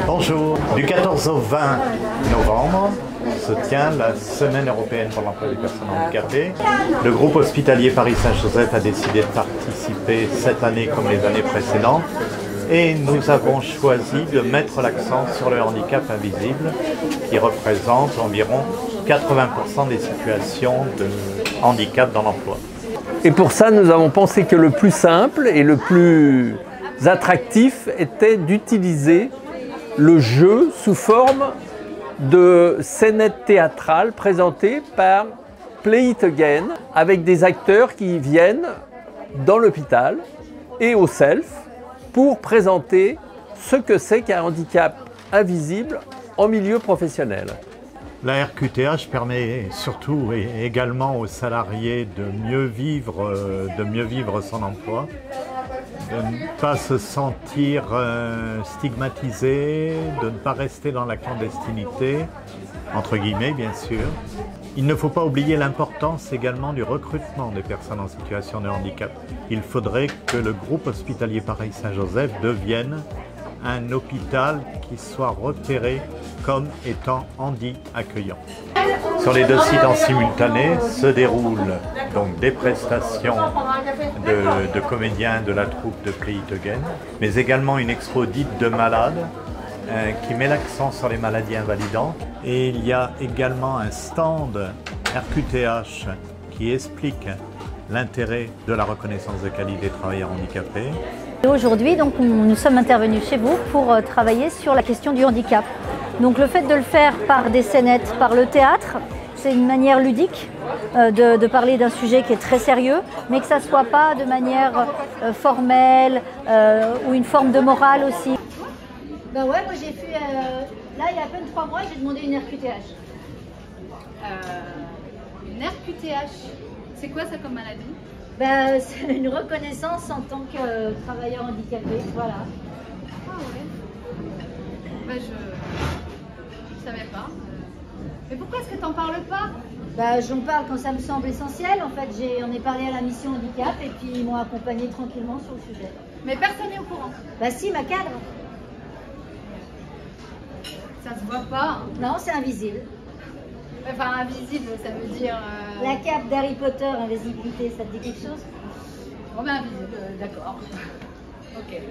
Bonjour. Du 14 au 20 novembre se tient la Semaine européenne pour l'emploi des personnes handicapées. Le groupe hospitalier Paris Saint-Joseph a décidé de participer cette année comme les années précédentes et nous avons choisi de mettre l'accent sur le handicap invisible qui représente environ 80% des situations de handicap dans l'emploi. Et pour ça, nous avons pensé que le plus simple et le plus attractif était d'utiliser le jeu sous forme de scénette théâtrale présentée par Play It Again avec des acteurs qui viennent dans l'hôpital et au self pour présenter ce que c'est qu'un handicap invisible en milieu professionnel. La RQTH permet surtout et également aux salariés de mieux vivre son emploi, de ne pas se sentir stigmatisé, de ne pas rester dans la clandestinité, entre guillemets bien sûr. Il ne faut pas oublier l'importance également du recrutement des personnes en situation de handicap. Il faudrait que le groupe hospitalier Paris Saint-Joseph devienne un hôpital qui soit repéré comme étant handi accueillant. Sur les deux sites en simultané se déroulent donc des prestations de comédiens de la troupe de Play It Again, mais également une expo dite de malades qui met l'accent sur les maladies invalidantes. Et il y a également un stand RQTH qui explique l'intérêt de la reconnaissance de qualité des travailleurs handicapés. Aujourd'hui, donc, nous sommes intervenus chez vous pour travailler sur la question du handicap. Donc le fait de le faire par des scénettes, par le théâtre, c'est une manière ludique de parler d'un sujet qui est très sérieux, mais que ça ne soit pas de manière formelle ou une forme de morale aussi. Ben ouais, moi j'ai fait, là il y a à peine 3 mois, j'ai demandé une RQTH. Une RQTH, c'est quoi ça comme maladie? Ben, c'est une reconnaissance en tant que travailleur handicapé, voilà. Ah ouais. Ben je savais pas. Mais pourquoi est-ce que tu n'en parles pas? Ben, j'en parle quand ça me semble essentiel. En fait, j'en ai parlé à la mission handicap et puis ils m'ont accompagné tranquillement sur le sujet. Mais personne n'est au courant? Ben si, ma cadre. Ça se voit pas. Hein. Non, c'est invisible. Enfin, invisible, ça veut dire... La cape d'Harry Potter, invisibilité, ça te dit quelque chose? Bon ben invisible, d'accord. Ok.